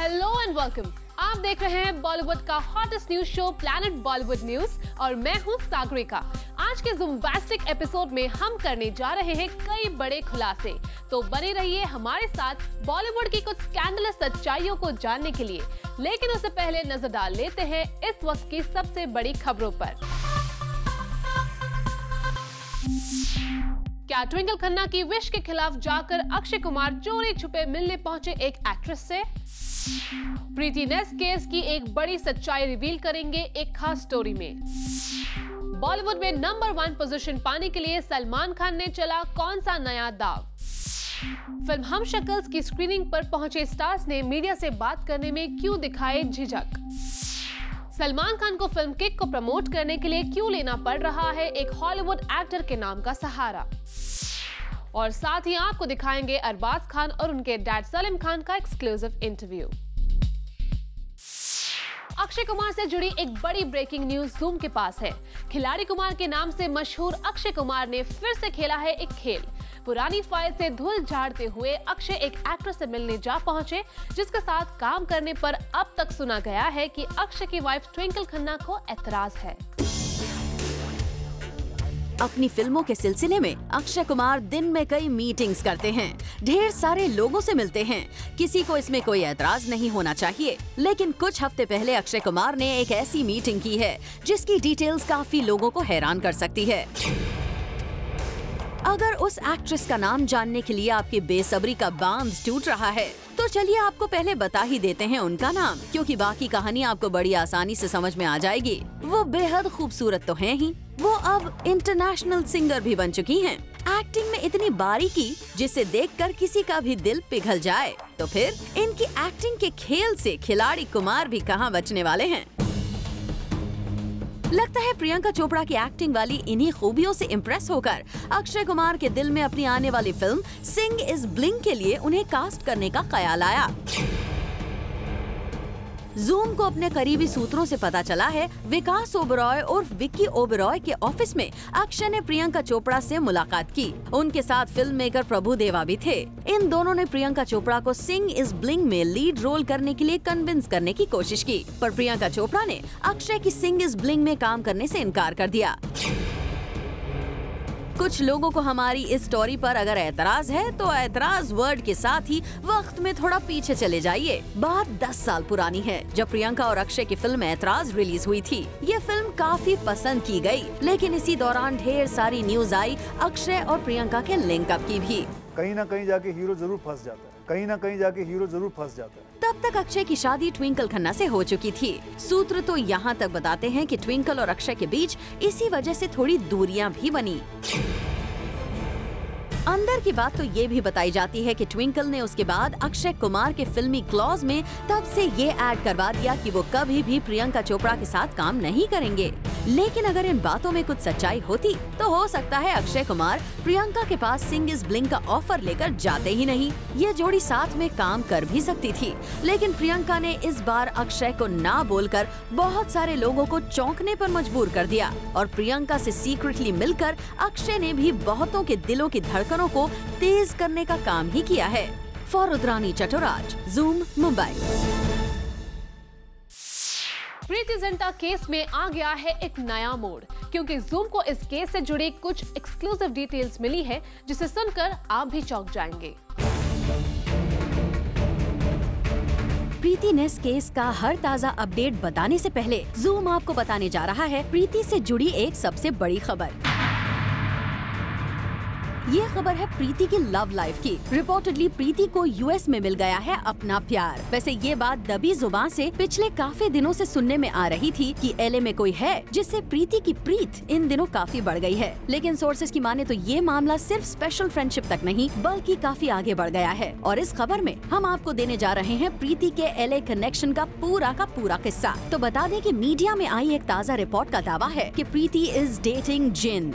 Hello and welcome. आप देख रहे हैं बॉलीवुड का hottest news show planet Bollywood news और मैं हूं सागरिका। आज के ज़ूमबास्टिक एपिसोड में हम करने जा रहे हैं कई बड़े खुलासे, तो बने रहिए हमारे साथ बॉलीवुड की कुछ स्कैंडलस सच्चाइयों को जानने के लिए। लेकिन उससे पहले नजर डाल लेते हैं इस वक्त की सबसे बड़ी खबरों पर। क्या ट्विंकल खन्ना की विश के खिलाफ जाकर अक्षय कुमार चोरी छुपे मिलने पहुंचे एक एक्ट्रेस से? प्रीति नेस केस की एक बड़ी सच्चाई रिवील करेंगे एक खास स्टोरी में। बॉलीवुड में नंबर 1 पोजीशन पाने के लिए सलमान खान ने चला कौन सा नया दाव? फिल्म हम शक्ल्स की स्क्रीनिंग पर पहुंचे स्टार्स ने मीडिया से बात करने में क्यों दिखाए झिझक? सलमान खान को फिल्म किक को प्रमोट करने के लिए क्यों लेना पड़ रहा है एक हॉलीवुड एक्टर के नाम का सहारा? और साथ ही आपको दिखाएंगे अरबाज खान और उनके डैड सलीम खान का एक्सक्लूसिव इंटरव्यू। अक्षय कुमार से जुड़ी एक बड़ी ब्रेकिंग न्यूज ज़ूम के पास है। खिलाड़ी कुमार के नाम से मशहूर अक्षय कुमार ने फिर से खेला है एक खेल। पुरानी फाइल से धूल झाड़ते हुए अक्षय एक एक्टर से मिलने जा पहुंचे, जिसके साथ काम करने पर अब तक सुना गया है कि अक्षय की वाइफ ट्विंकल खन्ना को एतराज है। अपनी फिल्मों के सिलसिले में अक्षय कुमार दिन में कई मीटिंग्स करते हैं, ढेर सारे लोगों से मिलते हैं। किसी को इसमें कोई ऐतराज नहीं होना चाहिए, लेकिन कुछ हफ्ते पहले अक्षय कुमार ने एक ऐसी मीटिंग की है जिसकी डिटेल्स काफी लोगों को हैरान कर सकती है। अगर उस एक्ट्रेस का नाम जानने के लिए आपकी बेसब्री का बांध टूट रहा है, तो चलिए आपको पहले बता ही देते हैं उनका नाम, क्योंकि बाकी कहानी आपको बड़ी आसानी से समझ में आ जाएगी। वो बेहद खूबसूरत तो हैं ही, वो अब इंटरनेशनल सिंगर भी बन चुकी हैं। एक्टिंग में इतनी बारीकी जिसे देखकर किसी का भी दिल पिघल जाए, तो फिर इनकी एक्टिंग के खेल से खिलाड़ी कुमार भी कहां बचने वाले हैं। लगता है प्रियंका चोपड़ा की एक्टिंग वाली इन्हीं खूबियों से इम्प्रेस होकर अक्षय कुमार के दिल में अपनी आने वाली फिल्म सिंग इज ब्लिंग के लिए उन्हें कास्ट करने का ख्याल आया। ज़ूम को अपने करीबी सूत्रों से पता चला है विकास ओबरॉय और विक्की ओबरॉय के ऑफिस में अक्षय ने प्रियंका चोपड़ा से मुलाकात की। उनके साथ फिल्म मेकर प्रभु देवा भी थे। इन दोनों ने प्रियंका चोपड़ा को सिंग इज ब्लिंग में लीड रोल करने के लिए कन्विंस करने की कोशिश की, पर प्रियंका चोपड़ा ने अक्षय की सिंग इज ब्लिंग में काम करने से इनकार कर दिया। कुछ लोगों को हमारी इस स्टोरी पर अगर ऐतराज है, तो ऐतराज वर्ड के साथ ही वक्त में थोड़ा पीछे चले जाइए। बात 10 साल पुरानी है, जब प्रियंका और अक्षय की फिल्म ऐतराज रिलीज हुई थी। ये फिल्म काफी पसंद की गई, लेकिन इसी दौरान ढेर सारी न्यूज आई अक्षय और प्रियंका के लिंकअप की भी। कहीं ना कहीं जाके हीरो जरूर फंस जाता है, कहीं ना कहीं जाके हीरो जरूर फंस जाता है। तब तक अक्षय की शादी ट्विंकल खन्ना से हो चुकी थी। सूत्र तो यहाँ तक बताते हैं कि ट्विंकल और अक्षय के बीच इसी वजह से थोड़ी दूरियां भी बनी। अंदर की बात तो ये भी बताई जाती है कि ट्विंकल ने उसके बाद अक्षय कुमार के फिल्मी क्लॉज में तब से ये ऐड करवा दिया कि वो कभी भी प्रियंका चोपड़ा के साथ काम नहीं करेंगे। लेकिन अगर इन बातों में कुछ सच्चाई होती, तो हो सकता है अक्षय कुमार प्रियंका के पास सिंग इज ब्लिंग का ऑफर लेकर जाते ही नहीं। ये जोड़ी साथ में काम कर भी सकती थी, लेकिन प्रियंका ने इस बार अक्षय को ना बोलकर बहुत सारे लोगों को चौंकने पर मजबूर कर दिया और प्रियंका से सीक्रेटली मिलकर अक्षय ने भी बहुतों के दिलों की धड़कनों को तेज करने का काम ही किया है। For Rudrani Chattoraj, Zoom, Mumbai. Preity Zinta case में आ गया है एक नया मोड़, क्योंकि ज़ूम को इस केस से जुड़ी कुछ एक्सक्लूसिव डिटेल्स मिली है, जिसे सुनकर आप भी चौंक जाएंगे। प्रीति नेस केस का हर ताजा अपडेट बताने से पहले ज़ूम आपको बताने जा रहा है प्रीति से जुड़ी एक सबसे बड़ी खबर। ये खबर है प्रीति की लव लाइफ की। रिपोर्टेडली प्रीति को यूएस में मिल गया है अपना प्यार। वैसे ये बात दबी जुबान से पिछले काफी दिनों से सुनने में आ रही थी कि एलए में कोई है जिससे प्रीति की प्रीत इन दिनों काफी बढ़ गई है। लेकिन सोर्सेज की माने तो ये मामला सिर्फ स्पेशल फ्रेंडशिप तक नहीं, बल्कि काफी आगे बढ़ गया है। और इस खबर में हम आपको देने जा रहे हैं प्रीति के एलए कनेक्शन का पूरा किस्सा। तो बता दें कि मीडिया में आई एक ताज़ा रिपोर्ट का दावा है कि प्रीति इज डेटिंग जिन।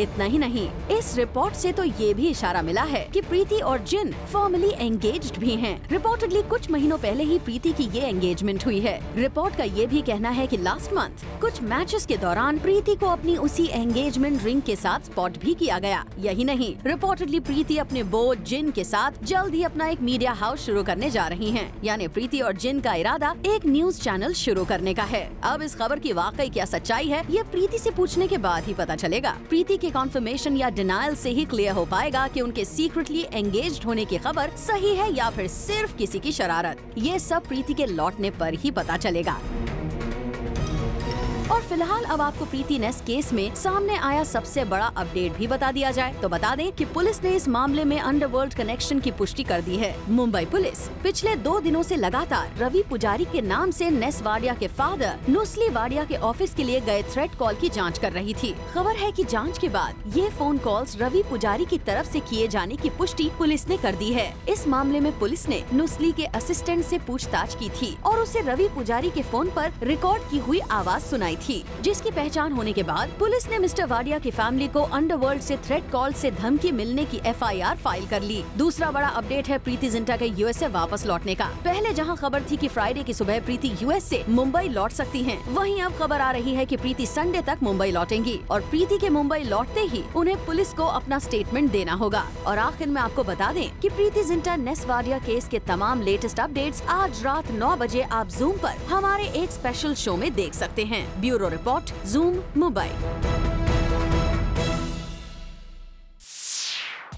इतना ही नहीं, इस रिपोर्ट से तो ये भी इशारा मिला है कि प्रीति और जिन फॉर्मली एंगेज्ड भी हैं। रिपोर्टेडली कुछ महीनों पहले ही प्रीति की ये एंगेजमेंट हुई है। रिपोर्ट का ये भी कहना है कि लास्ट मंथ कुछ मैचेस के दौरान प्रीति को अपनी उसी एंगेजमेंट रिंग के साथ स्पॉट भी किया गया। यही नहीं, रिपोर्टेडली प्रीति अपने बो जिन के साथ जल्द ही अपना एक मीडिया हाउस शुरू करने जा रही हैं। यानी प्रीति और जिन का इरादा एक न्यूज चैनल शुरू करने का है। अब इस खबर की वाकई क्या सच्चाई है, ये प्रीति से पूछने के बाद ही पता चलेगा। प्रीति के कॉन्फर्मेशन या डिनायल से ही क्लियर हो पाएगा कि उनके सीक्रेटली एंगेज्ड होने की खबर सही है या फिर सिर्फ किसी की शरारत। ये सब प्रीति के लौटने पर ही पता चलेगा। और फिलहाल अब आपको प्रीति नेस केस में सामने आया सबसे बड़ा अपडेट भी बता दिया जाए तो बता दें कि पुलिस ने इस मामले में अंडरवर्ल्ड कनेक्शन की पुष्टि कर दी है। मुंबई पुलिस पिछले 2 दिनों से लगातार रवि पुजारी के नाम से नेस वाडिया के फादर नुस्ली वाडिया के ऑफिस के लिए गए थ्रेट कॉल की जांच कर रही थी। खबर है कि जांच के बाद ये फोन कॉल्स रवि पुजारी की तरफ से किए जाने की पुष्टि पुलिस ने कर दी है। इस मामले में पुलिस ने नुस्ली के असिस्टेंट से पूछताछ की थी और उसे रवि पुजारी के फोन पर रिकॉर्ड की हुई आवाज सुनाई थी, जिसकी पहचान होने के बाद पुलिस ने मिस्टर वाडिया की फैमिली को अंडरवर्ल्ड से थ्रेट कॉल से धमकी मिलने की FIR फाइल कर ली। दूसरा बड़ा अपडेट है प्रीति जिंटा के USA वापस लौटने का। पहले जहां खबर थी कि फ्राइडे की सुबह प्रीति US से मुंबई लौट सकती हैं, वहीं अब खबर आ रही है कि प्रीति संडे तक मुंबई लौटेंगी और प्रीति के मुंबई लौटते ही उन्हें पुलिस को अपना स्टेटमेंट देना होगा। और आखिर में आपको बता दें कि प्रीति जिंटा नेस वाडिया केस के तमाम लेटेस्ट अपडेट्स आज रात 9 बजे आप जूम पर हमारे एक स्पेशल शो में देख सकते हैं। Bureau report, zoom Mumbai.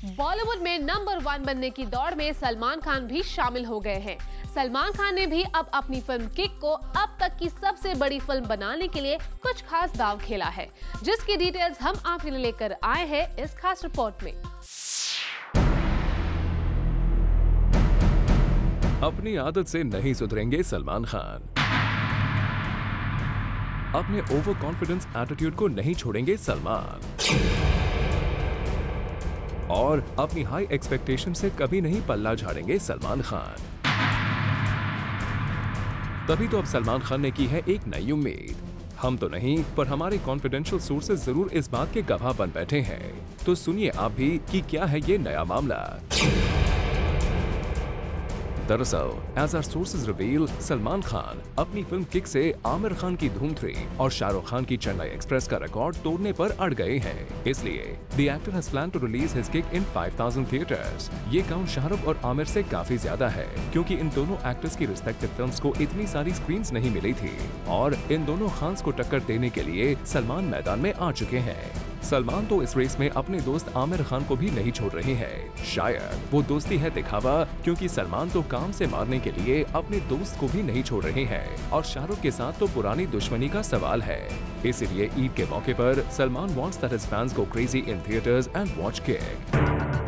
Bollywood में नंबर 1 बनने की दौड़ में सलमान खान भी शामिल हो गए हैं। सलमान खान ने भी अब अपनी फिल्म किक को अब तक की सबसे बड़ी फिल्म बनाने के लिए कुछ खास दांव खेला है, जिसकी डिटेल्स हम आपके लिए लेकर आए हैं इस खास रिपोर्ट में। अपनी आदत से नहीं सुधरेंगे सलमान खान। अपने ओवर कॉन्फिडेंस एटीट्यूड को नहीं छोड़ेंगे सलमान और अपनी हाई एक्सपेक्टेशन से कभी नहीं पल्ला झाड़ेंगे सलमान खान। तभी तो अब सलमान खान ने की है एक नई उम्मीद। हम तो नहीं पर हमारे कॉन्फिडेंशियल सोर्सेज जरूर इस बात के गवाह बन बैठे हैं। तो सुनिए आप भी कि क्या है ये नया मामला। दरअसल as our sources reveal, Salman Khan अपनी फिल्म किक से आमिर खान की धूम 3 और शाहरुख खान की चेन्नई एक्सप्रेस का रिकॉर्ड तोड़ने पर अड़ गए हैं। इसलिए the actor has plan to release his Kick in 5000 theatres. ये काउंट शाहरुख और आमिर से काफी ज्यादा है, क्योंकि इन दोनों एक्टर्स की रिस्पेक्टिव फिल्म्स को इतनी सारी स्क्रीन्स नहीं मिली थी और इन दोनों खान्स को टक्कर देने के लिए सलमान मैदान में आ चुके हैं। सलमान तो इस रेस में अपने दोस्त आमिर खान को भी नहीं छोड़ रहे हैं। शायद वो दोस्ती है दिखावा, क्योंकि सलमान तो काम से मारने के लिए अपने दोस्त को भी नहीं छोड़ रहे हैं और शाहरुख के साथ तो पुरानी दुश्मनी का सवाल है। इसीलिए ईद के मौके पर Salman wants that his fans go crazy in theatres and watch Kick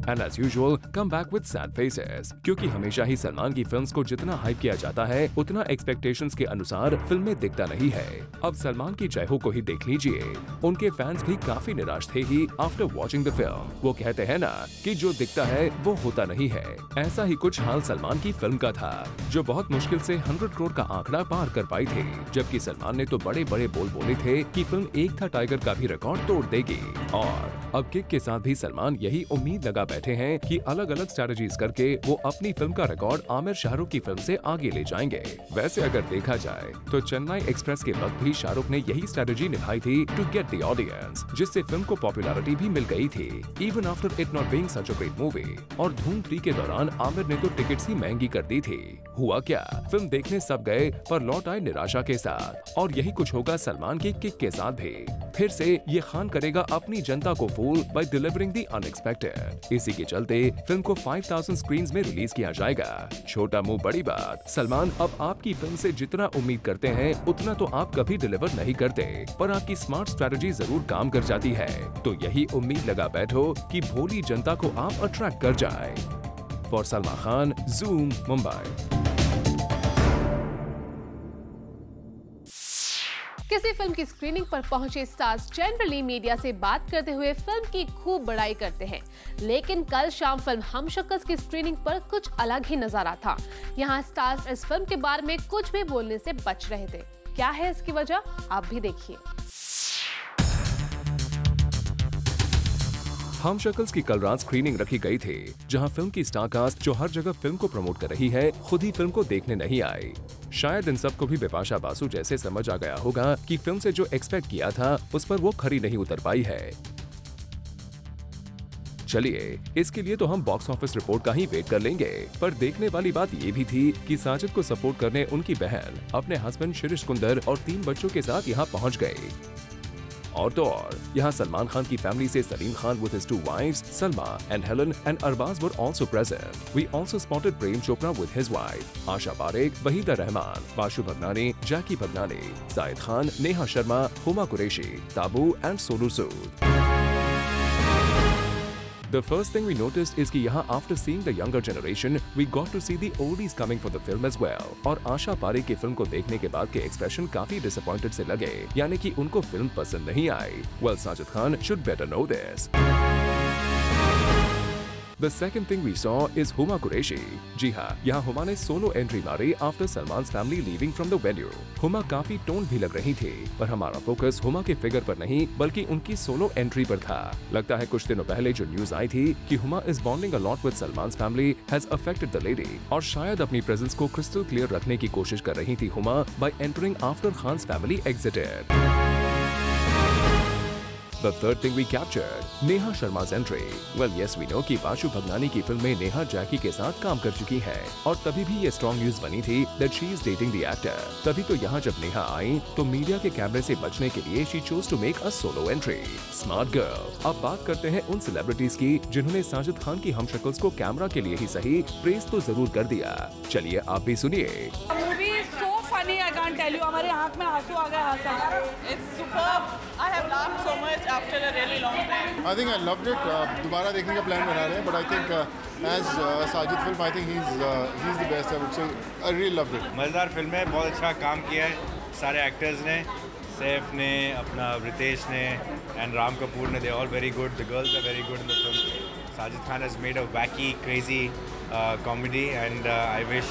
and as usual come back with sad faces, क्योंकि हमेशा ही सलमान की फिल्म्स को जितना हाइप किया जाता है उतना एक्सपेक्टेशंस के अनुसार फिल्म में दिखता नहीं है। अब सलमान की जय हो को ही देख लीजिए, उनके फैंस भी काफी निराश थे ही आफ्टर वॉचिंग द फिल्म। वो कहते हैं ना कि जो दिखता है वो होता नहीं है। ऐसा ही कुछ हाल सलमान की फिल्म का था, जो बहुत मुश्किल से 100 करोड़ का आंकड़ा पार कर पाई थी, जबकि सलमान ने तो बड़े बड़े बोल बोले थे कि फिल्म एक था टाइगर का भी रिकॉर्ड तोड़ देगी। और अब किक के साथ भी सलमान यही उम्मीद लगा बैठे हैं कि अलग अलग स्ट्रेटजीज करके वो अपनी फिल्म का रिकॉर्ड आमिर शाहरुख की फिल्म से आगे ले जाएंगे। वैसे अगर देखा जाए तो चेन्नई एक्सप्रेस के वक्त भी शाहरुख ने यही स्ट्रेटजी निभाई थी टू गेट द ऑडियंस, जिससे फिल्म को पॉपुलैरिटी भी मिल गई थी even after it not being such a great movie. और धूम 3 के दौरान आमिर ने तो टिकट्स ही महंगी कर दी थी। हुआ क्या, फिल्म देखने सब गए पर लौट आए निराशा के साथ। और यही कुछ होगा सलमान की किक के साथ भी। फिर से ये खान करेगा अपनी जनता को फूल बाय डिलीवरिंग द अनएक्सपेक्टेड। इसी के चलते फिल्म को 5000 स्क्रीन्स में रिलीज किया जाएगा। छोटा मुंह बड़ी बात, सलमान अब आपकी फिल्म से जितना उम्मीद करते हैं उतना तो आप कभी डिलीवर नहीं करते, पर आपकी स्मार्ट स्ट्रेटजी जरूर काम कर जाती है। तो यही उम्मीद लगा बैठो कि भोली जनता को आप अट्रैक्ट कर जाए। For Salman Khan, zoom Mumbai. किसी फिल्म की स्क्रीनिंग पर पहुंचे स्टार्स जनरली मीडिया से बात करते हुए फिल्म की खूब बड़ाई करते हैं, लेकिन कल शाम फिल्म हमशक्कस की स्क्रीनिंग पर कुछ अलग ही नजारा था। यहां स्टार्स इस फिल्म के बारे में कुछ भी बोलने से बच रहे थे। क्या है इसकी वजह, आप भी देखिए। हम शक्ल्स की कल रात स्क्रीनिंग रखी गई थी, जहां फिल्म की स्टार कास्ट जो हर जगह फिल्म को प्रमोट कर रही है खुद ही फिल्म को देखने नहीं आई। शायद इन सबको भी बिपाशा बासु जैसे समझ आ गया होगा कि फिल्म से जो एक्सपेक्ट किया था उस पर वो खरी नहीं उतर पाई है। चलिए, इसके लिए तो हम बॉक्स ऑफिस रिपोर्ट का ही वेट कर लेंगे, पर देखने वाली बात ये भी थी कि साजिद को सपोर्ट करने उनकी बहन अपने हस्बैंड शिरीष कुंदर और 3 बच्चों के साथ यहाँ पहुँच गए। और तो और यहाँ सलमान खान की फैमिली से Salim Khan with his 2 wives, Salma and Helen and Arbaz were also present. We also spotted Prem Chopra with his wife, Asha Parekh, Wahida Rahman, Bashu Bhagnani, Jackie Bhagnani, Zaid Khan, Neha Sharma, Huma Qureshi, Tabu and Sonu Sood. The first thing we noticed is कि यहाँ after seeing the younger generation, we got to see the oldies coming for the film as well. और आशा पारेख की film को देखने के बाद के expression काफी डिसअपॉइंटेड से लगे, यानी कि उनको फिल्म पसंद नहीं आई। Well, Sajid Khan should better know this. The second thing we saw is Huma Qureshi. जी हाँ, यहाँ हुमा ने सोलो एंट्री मारी after Salman's family leaving from the venue. Huma काफी टोन भी लग रही थी, पर हमारा फोकस हुमा के फिगर पर नहीं बल्कि उनकी सोलो एंट्री पर था। लगता है कुछ दिनों पहले जो न्यूज आई थी कि Huma is bonding a lot with Salman's family has affected the lady, और शायद अपनी प्रेजेंस को क्रिस्टल क्लियर रखने की कोशिश कर रही थी Huma by entering after Khan's family exited. The third thing we captured, Neha Sharma's entry. Well, yes, we know कि बाशु भगनानी की फिल्म में नेहा जैकी के साथ काम कर चुकी है, और तभी भी ये स्ट्रॉन्ग न्यूज बनी थी that she is dating the actor. तभी तो यहाँ जब नेहा आई तो मीडिया के कैमरे से बचने के लिए she chose to make a solo entry. Smart girl. अब बात करते हैं उन सेलिब्रिटीज की जिन्होंने साजिद खान की हम शक्ल्स को कैमरा के लिए ही सही प्रेस तो जरूर कर दिया। चलिए आप भी सुनिए। Funny, I can't tell you. हमारे आँख में आंसू आ गए हाथ। It's superb. I have laughed so much after a really long time. I think I loved it. दोबारा देखने का प्लान बना रहे हैं, but I think as Sajid film, I think he's the best. I would say I really loved it. मजेदार film है, बहुत अच्छा काम किया है सारे एक्टर्स ने, सैफ ने, अपना रितेश ने, and राम कपूर ने. They all very good. The girls are very good in the film. Sajid Khan has made a wacky, crazy comedy, and I wish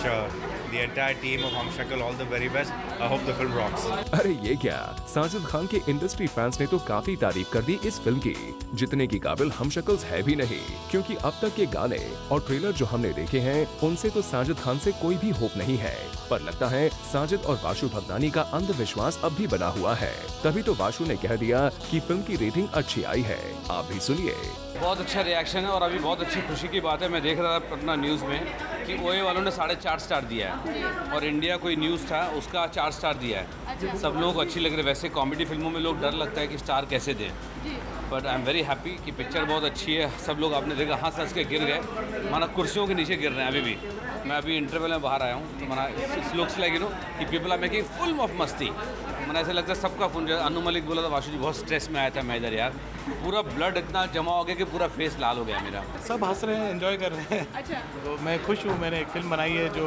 the entire team of हम शक्ल all the very best. I hope the film rocks. अरे ये क्या, साजिद खान के industry fans ने तो काफी तारीफ कर दी इस फिल्म की, जितने की काबिल हम शक्ल्स है भी नहीं, क्योंकि अब तक के गाने और ट्रेलर जो हमने देखे हैं उनसे तो साजिद खान से कोई भी होप नहीं है। पर लगता है साजिद और बाशु भगनानी का अंधविश्वास अब भी बना हुआ है, तभी तो बाशु ने कह दिया कि फिल्म की रेटिंग अच्छी आई है। आप भी सुनिए। बहुत अच्छा रिएक्शन है, और अभी बहुत अच्छी खुशी की बात है, मैं देख रहा था अपना न्यूज़ में कि ओए वालों ने 4.5 स्टार दिया है, और इंडिया कोई न्यूज़ था उसका 4 स्टार दिया है। सब लोगों को अच्छी लग रही है। वैसे कॉमेडी फिल्मों में लोग डर लगता है कि स्टार कैसे दें, but I am very happy कि पिक्चर बहुत अच्छी है। सब लोग आपने देखा हंस हंस के गिर गए, माना कुर्सियों के नीचे गिर रहे हैं अभी भी। मैं अभी इंटरवल में बाहर आया हूँ, तो माना it's looks like you know कि people are making full of मस्ती। मैंने ऐसा लगता है सबका फोन। अनु मलिक बोला था बाशु जी बहुत स्ट्रेस में आया था मैं इधर, यार पूरा ब्लड इतना जमा हो गया कि पूरा फेस लाल हो गया मेरा। सब हंस रहे हैं, एंजॉय कर रहे हैं। अच्छा। तो मैं खुश हूँ, मैंने एक फिल्म बनाई है जो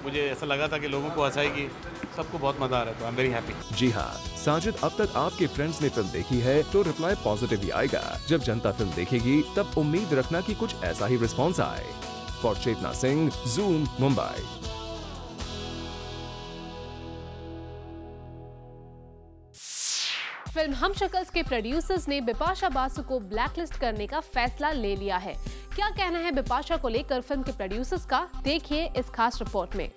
मुझे ऐसा लगा था कि लोगों को हंसाएगी, सबको बहुत मजा आ रहा है, तो आई एम वेरी हैप्पी। जी हाँ, साजिद अब तक आपके फ्रेंड्स ने फिल्म देखी है तो रिप्लाई पॉजिटिव ही आएगा। जब जनता फिल्म देखेगी तब उम्मीद रखना कि कुछ ऐसा ही रिस्पॉन्स आए। For Chetna Singh, Zoom, Mumbai. Film हम शक्ल्स के प्रोड्यूसर्स ने बिपाशा बासु को ब्लैकलिस्ट करने का फैसला ले लिया है। क्या कहना है बिपाशा को लेकर फिल्म के प्रोड्यूसर्स का, देखिए इस खास रिपोर्ट में।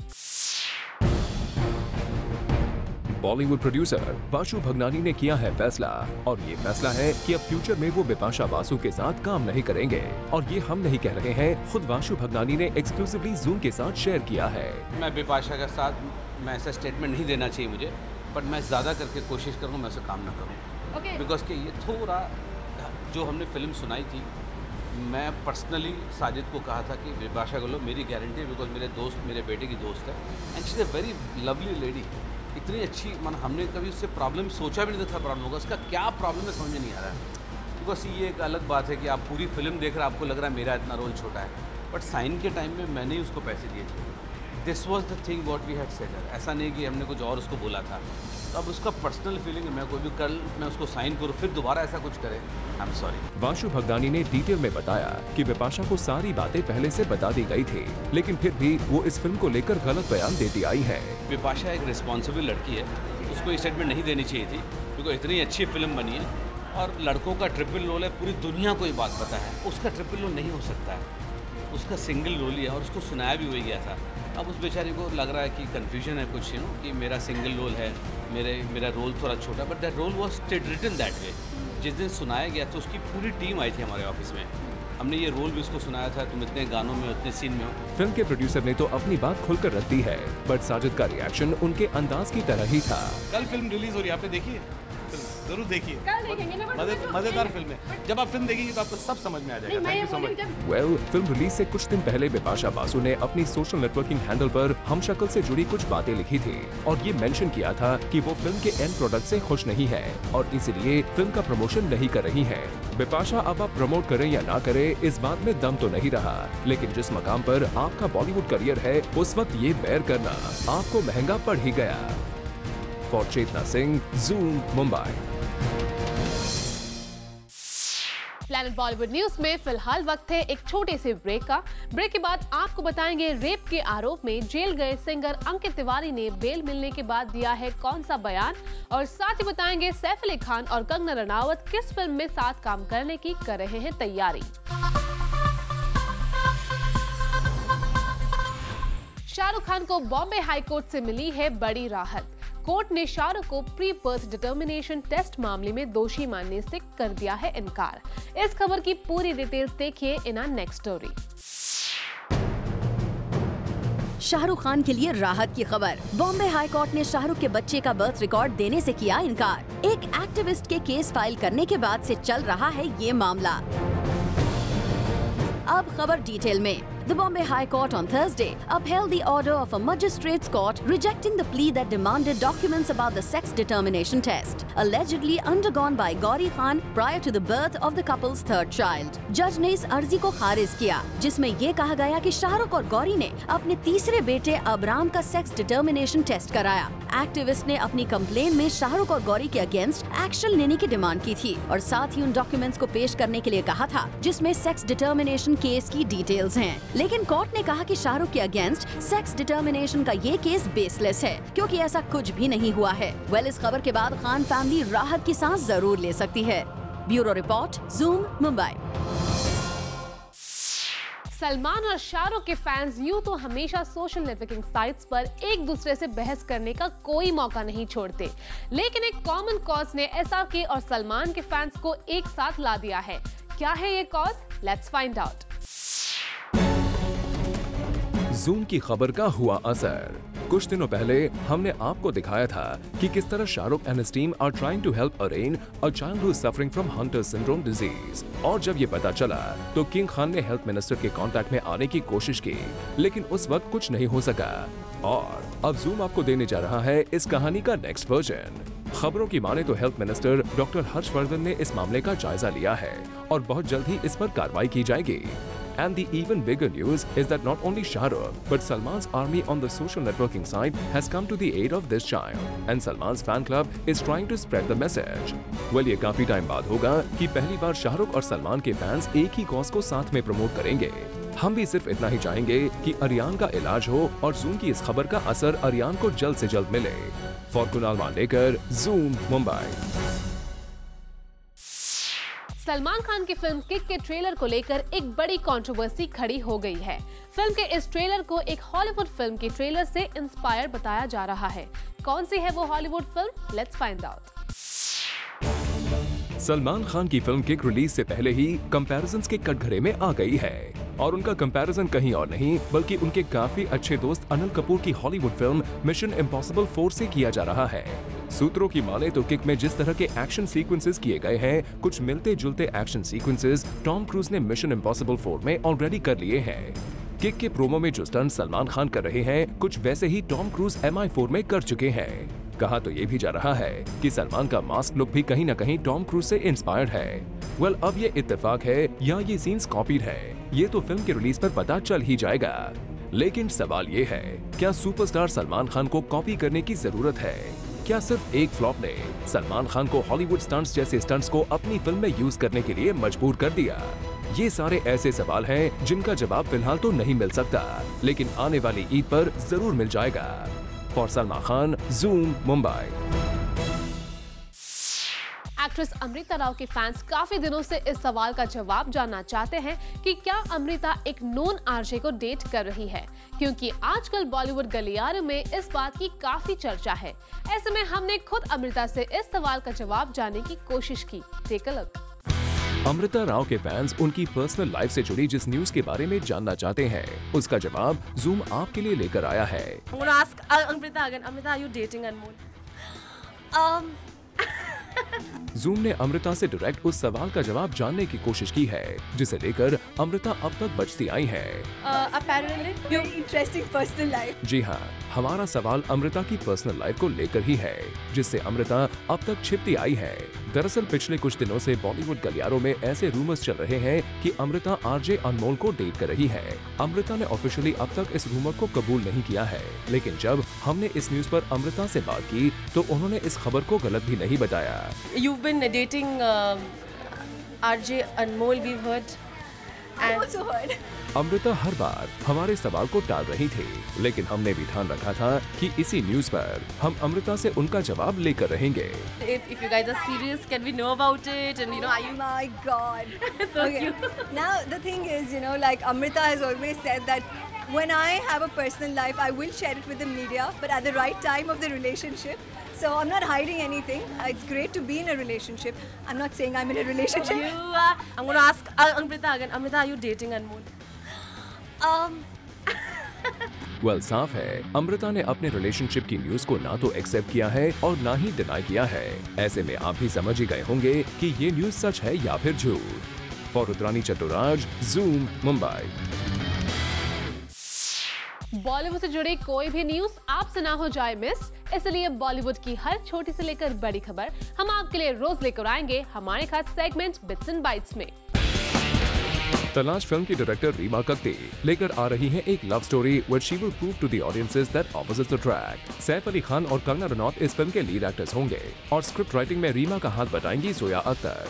बॉलीवुड प्रोड्यूसर बाशु भगनानी ने किया है फैसला, और ये फैसला है कि अब फ्यूचर में वो बिपाशा बासु के साथ काम नहीं करेंगे। और ये हम नहीं कह रहे हैं, खुद बाशु भगनानी ने एक्सक्लूसिवली जूम के साथ शेयर किया है। मैं बिपाशा के साथ, मैं ऐसा स्टेटमेंट नहीं देना चाहिए मुझे, बट मैं ज़्यादा करके कोशिश करूँ मैं उससे काम ना करूँ, बिकॉज कि ये थोड़ा जो हमने फिल्म सुनाई थी, मैं पर्सनली साजिद को कहा था कि बिपाशा को लो, मेरी गारंटी है, बिकॉज मेरे दोस्त, मेरे बेटे की दोस्त है, and she is a very lovely lady. इतनी अच्छी, मतलब हमने कभी उससे प्रॉब्लम सोचा भी नहीं था प्रॉब्लम होगा, उसका क्या प्रॉब्लम है समझ में नहीं आ रहा है। बिकॉज ये एक अलग बात है कि आप पूरी फिल्म देख रहे हैं, आपको लग रहा है मेरा इतना रोल छोटा है, बट साइन के टाइम में मैंने ही उसको पैसे दिए थे। This was the thing what we had said. ऐसा नहीं कि हमने कुछ और उसको बोला था, तो अब उसका पर्सनल फीलिंग है, मैं कोई भी कल मैं उसको साइन करूँ फिर दोबारा ऐसा कुछ करे, आई एम सॉरी। बाशु भगनानी ने डिटेल में बताया कि बिपाशा को सारी बातें पहले से बता दी गई थी, लेकिन फिर भी वो इस फिल्म को लेकर गलत बयान देती आई है। बिपाशा एक रिस्पॉन्सिबल लड़की है, उसको ये स्टेटमेंट नहीं देनी चाहिए थी, क्योंकि इतनी अच्छी फिल्म बनी है, और लड़कों का ट्रिपल रोल है, पूरी दुनिया को ये बात पता है, उसका ट्रिपल रोल नहीं हो सकता है, उसका सिंगल रोल ही है और उसको सुनाया भी वही गया था। अब उस बेचारे को लग रहा है कि कन्फ्यूजन है कुछ, कि मेरा सिंगल रोल है, मेरा रोल थोड़ा छोटा, but that role was written that way. जिस दिन सुनाया गया तो उसकी पूरी टीम आई थी हमारे ऑफिस में, हमने ये रोल भी उसको सुनाया था, तुम इतने गानों में इतने सीन में हो। फिल्म के प्रोड्यूसर ने तो अपनी बात खुलकर रख दी है, बट साजिद का रिएक्शन उनके अंदाज की तरह ही था। कल फिल्म रिलीज हो रही है, आपने देखी है? जरूर देखिए, कल देखेंगे ना, मजेदार फिल्म है। जब आप फिल्म देखेंगे तो आपको सब समझ में आ जाएगा। Thank you so much. Well, film release से कुछ दिन पहले बिपाशा बासु ने अपनी सोशल नेटवर्किंग हैंडल पर हम शक्ल से जुड़ी कुछ बातें लिखी थी और ये मेंशन किया था कि वो फिल्म के एंड प्रोडक्ट से खुश नहीं है और इसलिए फिल्म का प्रमोशन नहीं कर रही है। बिपाशा, अब आप प्रमोट करें या ना करें, इस बात में दम तो नहीं रहा, लेकिन जिस मकाम पर आपका बॉलीवुड करियर है उस वक्त ये बेयर करना आपको महंगा पड़ ही गया। For Chetna Singh, Zoom, Mumbai. Planet Bollywood news में फिलहाल वक्त है एक छोटे से ब्रेक का। ब्रेक के बाद आपको बताएंगे रेप के आरोप में जेल गए सिंगर अंकित तिवारी ने बेल मिलने के बाद दिया है कौन सा बयान, और साथ ही बताएंगे सैफ अली खान और कंगना रनावत किस फिल्म में साथ काम करने की कर रहे हैं तैयारी। शाहरुख खान को बॉम्बे हाई कोर्ट से मिली है बड़ी राहत। कोर्ट ने शाहरुख को प्री बर्थ डिटर्मिनेशन टेस्ट मामले में दोषी मानने से कर दिया है इनकार। इस खबर की पूरी डिटेल्स देखिए in our next story. Shahrukh Khan के लिए राहत की खबर। बॉम्बे हाई कोर्ट ने शाहरुख के बच्चे का बर्थ रिकॉर्ड देने से किया इनकार। एक एक्टिविस्ट के केस फाइल करने के बाद से चल रहा है ये मामला। अब खबर डिटेल में। The Bombay High Court on Thursday upheld the order of a magistrate's court rejecting the plea that demanded documents about the sex determination test allegedly undergone by Gauri Khan prior to the birth of the couple's third child. जज ने इस अर्जी को खारिज किया जिसमें ये कहा गया कि शाहरुख और गौरी ने अपने तीसरे बेटे अबराम का सेक्स डिटर्मिनेशन टेस्ट कराया। एक्टिविस्ट ने अपनी कंप्लेन में शाहरुख और गौरी के अगेंस्ट एक्शन लेने की डिमांड की थी और साथ ही उन डॉक्यूमेंट्स को पेश करने के लिए कहा था जिसमें सेक्स डिटर्मिनेशन केस की डिटेल्स हैं। लेकिन कोर्ट ने कहा कि शाहरुख के अगेंस्ट सेक्स डिटर्मिनेशन का ये केस बेसलेस है क्योंकि ऐसा कुछ भी नहीं हुआ है। इस खबर के बाद खान फैमिली राहत की सांस जरूर ले सकती है। Bureau report, zoom, Mumbai. Salman और शाहरुख के फैंस यूं तो हमेशा सोशल नेटवर्किंग साइट्स पर एक दूसरे से बहस करने का कोई मौका नहीं छोड़ते, लेकिन एक कॉमन कॉज ने एसआरके और सलमान के फैंस को एक साथ ला दिया है। क्या है ये cause? Let's find out. Zoom की खबर का हुआ असर। कुछ दिनों पहले हमने आपको दिखाया था कि किस तरह Shahrukh and his team are trying to help Aren a child who is suffering from Hunter syndrome disease. और जब ये पता चला तो किंग खान ने हेल्थ मिनिस्टर के कांटेक्ट में आने की कोशिश की, लेकिन उस वक्त कुछ नहीं हो सका। और अब ज़ूम आपको देने जा रहा है इस कहानी का नेक्स्ट वर्जन। खबरों की माने तो हेल्थ मिनिस्टर डॉक्टर हर्षवर्धन ने इस मामले का जायजा लिया है और बहुत जल्द ही इस पर कार्रवाई की जाएगी। And the even bigger news is that not only Shahrukh but Salman's army on the social networking site has come to the aid of this child, and Salman's fan club is trying to spread the message. Well, ये काफी time बाद होगा कि पहली बार शाहरुख और सलमान के fans एक ही cause को साथ में प्रमोट करेंगे। हम भी सिर्फ इतना ही चाहेंगे कि अरियान का इलाज हो और ज़ूम की इस खबर का असर अरियान को जल्द से जल्द मिले। For Kunal Mandekar, Zoom, Mumbai. सलमान खान की फिल्म किक के ट्रेलर को लेकर एक बड़ी कंट्रोवर्सी खड़ी हो गई है। फिल्म के इस ट्रेलर को एक हॉलीवुड फिल्म के ट्रेलर से इंस्पायर बताया जा रहा है। कौन सी है वो Hollywood film? Let's find out. Salman Khan की फिल्म किक रिलीज से पहले ही कंपैरिजंस के कटघरे में आ गई है और उनका कंपैरिजन कहीं और नहीं बल्कि उनके काफी अच्छे दोस्त अनिल कपूर की हॉलीवुड फिल्म मिशन इम्पॉसिबल 4 से किया जा रहा है। सूत्रों की माने तो किक में जिस तरह के एक्शन सीक्वेंसेस किए गए हैं, कुछ मिलते जुलते एक्शन सीक्वेंसेस टॉम क्रूज ने मिशन इम्पॉसिबल 4 में ऑलरेडी कर लिए हैं। किक के प्रोमो में जो स्टंट सलमान खान कर रहे हैं, कुछ वैसे ही टॉम क्रूज MI4 में कर चुके हैं। कहा तो ये भी जा रहा है कि सलमान का मास्क लुक भी कहीं न कहीं टॉम क्रूज से इंस्पायर्ड है। वेल, अब ये इत्तेफाक है या ये सीन्स कॉपीड है, ये तो फिल्म के रिलीज पर पता चल ही जाएगा। लेकिन सवाल ये है, क्या सुपरस्टार सलमान खान को कॉपी करने की जरूरत है? क्या सिर्फ एक फ्लॉप ने सलमान खान को हॉलीवुड स्टंट्स जैसे स्टंट्स को अपनी फिल्म में यूज करने के लिए मजबूर कर दिया? ये सारे ऐसे सवाल हैं जिनका जवाब फिलहाल तो नहीं मिल सकता, लेकिन आने वाली ईद पर जरूर मिल जाएगा। For Salman Khan, Zoom, Mumbai. Actress Amrita Rao के फैंस काफी दिनों से इस सवाल का जवाब जानना चाहते हैं कि क्या अमृता एक नॉन आरजे को डेट कर रही है, क्योंकि आजकल बॉलीवुड गलियारों में इस बात की काफी चर्चा है। ऐसे में हमने खुद अमृता से इस सवाल का जवाब जानने की कोशिश की। Take a look. Amrita Rao के फैंस उनकी पर्सनल लाइफ से जुड़ी जिस न्यूज के बारे में जानना चाहते हैं, उसका जवाब जूम आपके लिए लेकर आया है। Amrita, are you dating Anmol? Zoom ने अमृता से डायरेक्ट उस सवाल का जवाब जानने की कोशिश की है, जिसे लेकर अमृता अब तक बचती आई है। Interesting personal life. जी हाँ, हमारा सवाल अमृता की पर्सनल लाइफ को लेकर ही है, जिससे अमृता अब तक छिपती आई है। दरअसल पिछले कुछ दिनों से बॉलीवुड गलियारों में ऐसे रूमर्स चल रहे हैं कि अमृता आरजे अनमोल को डेट कर रही है। अमृता ने ऑफिशियली अब तक इस रूमर को कबूल नहीं किया है, लेकिन जब हमने इस न्यूज पर अमृता से बात की तो उन्होंने इस खबर को गलत भी नहीं बताया। You've been dating RJ Anmol, we've heard. And also heard. Amrita हर बार हमारे सवाल को टाल रही थी, लेकिन हमने भी ध्यान रखा था कि इसी न्यूज पर हम अमृता से उनका जवाब लेकर रहेंगे। If you guys are serious, can we know about it? And are you? My God. So Okay. cute. Now the thing is, like Amrita has always said that when I have a personal life, I will share it with the media, but at the right time of the relationship. So I'm not hiding anything. It's great to be in a relationship. I'm not saying I'm in a relationship. I'm going to ask Amrita again. Amrita, are you dating Anmol? Well, साफ है अमृता ने अपने relationship की news को ना तो accept किया है और ना ही डिनाई किया है। ऐसे में आप भी समझ ही गए होंगे कि ये न्यूज सच है या फिर झूठ। For Rudrani Chattoraj, Zoom, Mumbai. बॉलीवुड से जुड़ी कोई भी न्यूज आपसे ना हो जाए मिस, इसलिए बॉलीवुड की हर छोटी से लेकर बड़ी खबर हम आपके लिए रोज लेकर आएंगे हमारे खास सेगमेंट बिट्स एंड बाइट्स में। तलाश फिल्म की डायरेक्टर रीमा कक्ती लेकर आ रही हैं एक love story which she will prove to the audiences that opposites attract. Saif Ali Khan और कंगना रनौत इस फिल्म के लीड एक्टर्स होंगे और स्क्रिप्ट राइटिंग में रीमा का हाथ बटाएंगी जोया अख्तर।